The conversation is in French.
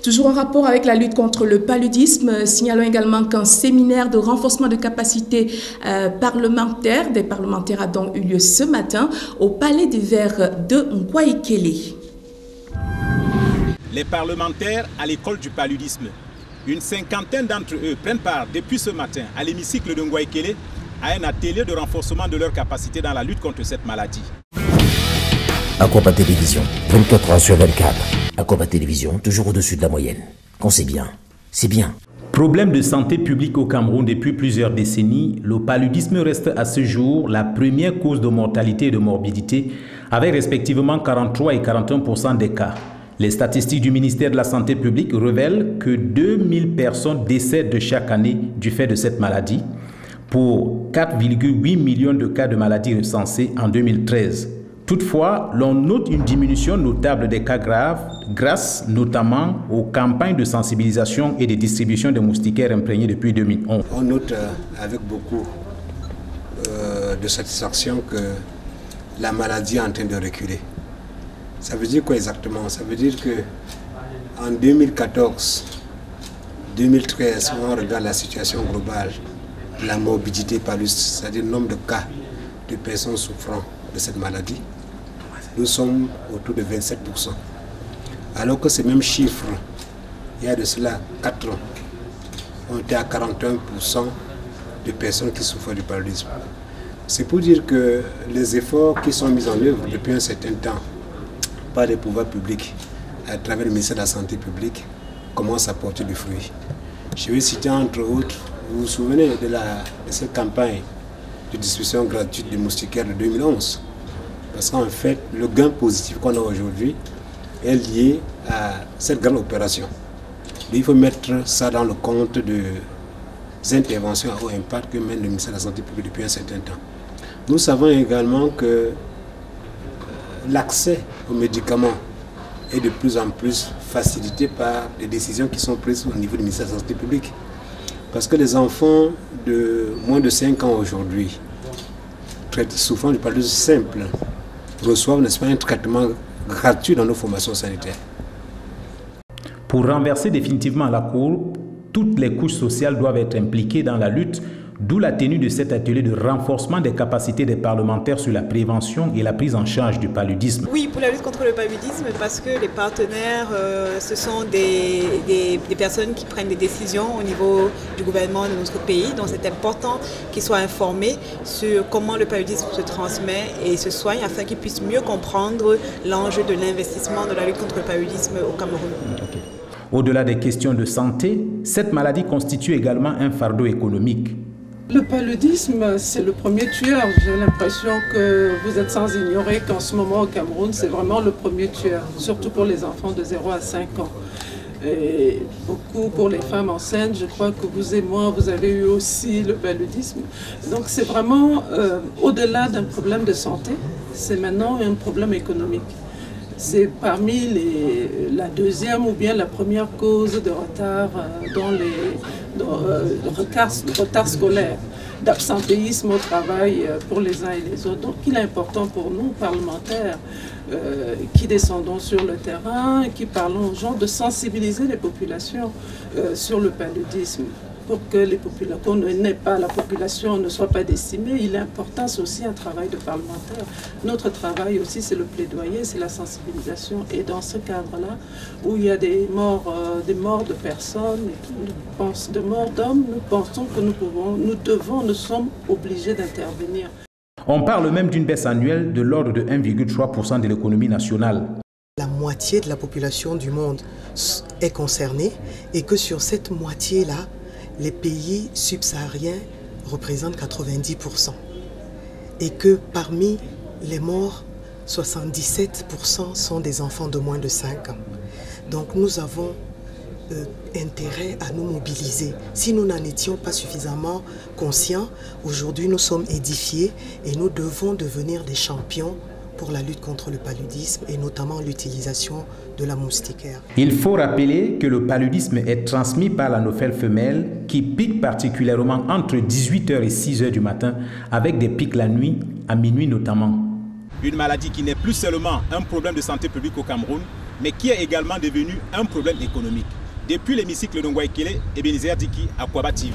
Toujours en rapport avec la lutte contre le paludisme, signalons également qu'un séminaire de renforcement de capacités parlementaires des parlementaires a donc eu lieu ce matin au Palais des Verts de Ngwaikele. Les parlementaires à l'école du paludisme. Une cinquantaine d'entre eux prennent part depuis ce matin à l'hémicycle de Ngwaikele à un atelier de renforcement de leurs capacités dans la lutte contre cette maladie. Akopa Télévision, 24 heures sur 24. Akopa Télévision, toujours au-dessus de la moyenne. Quand c'est bien, c'est bien. Problème de santé publique au Cameroun depuis plusieurs décennies, le paludisme reste à ce jour la première cause de mortalité et de morbidité, avec respectivement 43 et 41% des cas. Les statistiques du ministère de la Santé publique révèlent que 2000 personnes décèdent chaque année du fait de cette maladie, pour 4,8 millions de cas de maladies recensés en 2013. Toutefois, l'on note une diminution notable des cas graves grâce notamment aux campagnes de sensibilisation et de distribution de moustiquaires imprégnés depuis 2011. On note avec beaucoup de satisfaction que la maladie est en train de reculer. Ça veut dire quoi exactement? Ça veut dire qu'en 2014, 2013, on regarde la situation globale, la morbidité paludisme, c'est-à-dire le nombre de cas de personnes souffrant de cette maladie, nous sommes autour de 27%. Alors que ces mêmes chiffres, il y a de cela 4 ans, ont été à 41% de personnes qui souffrent du paludisme. C'est pour dire que les efforts qui sont mis en œuvre depuis un certain temps par les pouvoirs publics, à travers le ministère de la Santé publique, commencent à porter du fruit. Je vais citer entre autres, vous vous souvenez de cette campagne de distribution gratuite de moustiquaires de 2011. Parce qu'en fait, le gain positif qu'on a aujourd'hui est lié à cette grande opération. Mais il faut mettre ça dans le compte des interventions à haut impact que mène le ministère de la Santé publique depuis un certain temps. Nous savons également que l'accès aux médicaments est de plus en plus facilité par les décisions qui sont prises au niveau du ministère de la Santé publique. Parce que les enfants de moins de 5 ans aujourd'hui, souffrant du paludisme simple, reçoivent, n'est-ce pas, un traitement gratuit dans nos formations sanitaires. Pour renverser définitivement la courbe, toutes les couches sociales doivent être impliquées dans la lutte, d'où la tenue de cet atelier de renforcement des capacités des parlementaires sur la prévention et la prise en charge du paludisme. Oui, pour la lutte contre le paludisme, parce que les partenaires, ce sont des personnes qui prennent des décisions au niveau du gouvernement de notre pays. Donc c'est important qu'ils soient informés sur comment le paludisme se transmet et se soigne afin qu'ils puissent mieux comprendre l'enjeu de l'investissement de la lutte contre le paludisme au Cameroun. Okay. Au-delà des questions de santé, cette maladie constitue également un fardeau économique. Le paludisme, c'est le premier tueur. J'ai l'impression que vous êtes sans ignorer qu'en ce moment au Cameroun, c'est vraiment le premier tueur, surtout pour les enfants de 0 à 5 ans. Et beaucoup pour les femmes enceintes, je crois que vous et moi, vous avez eu aussi le paludisme. Donc c'est vraiment, au-delà d'un problème de santé, c'est maintenant un problème économique. C'est parmi la deuxième ou bien la première cause de retard dans retard scolaire, d'absentéisme au travail pour les uns et les autres. Donc il est important pour nous, parlementaires, qui descendons sur le terrain, qui parlons aux gens, de sensibiliser les populations sur le paludisme. Pour que la population ne soit pas décimée, il est important, c'est aussi un travail de parlementaire. Notre travail aussi, c'est le plaidoyer, c'est la sensibilisation. Et dans ce cadre-là, où il y a des morts de personnes, de morts d'hommes, nous pensons que nous sommes obligés d'intervenir. On parle même d'une baisse annuelle de l'ordre de 1,3% de l'économie nationale. La moitié de la population du monde est concernée et que sur cette moitié-là, les pays subsahariens représentent 90%. Et que parmi les morts, 77% sont des enfants de moins de 5 ans. Donc nous avons intérêt à nous mobiliser. Si nous n'en étions pas suffisamment conscients, aujourd'hui nous sommes édifiés et nous devons devenir des champions pour la lutte contre le paludisme et notamment l'utilisation de la moustiquaire. Il faut rappeler que le paludisme est transmis par l'anophèle femelle qui pique particulièrement entre 18h et 6h du matin avec des pics la nuit, à minuit notamment. Une maladie qui n'est plus seulement un problème de santé publique au Cameroun, mais qui est également devenu un problème économique. Depuis l'hémicycle de Ngouaïkele, Ebenezer Diki, Akwaba TV.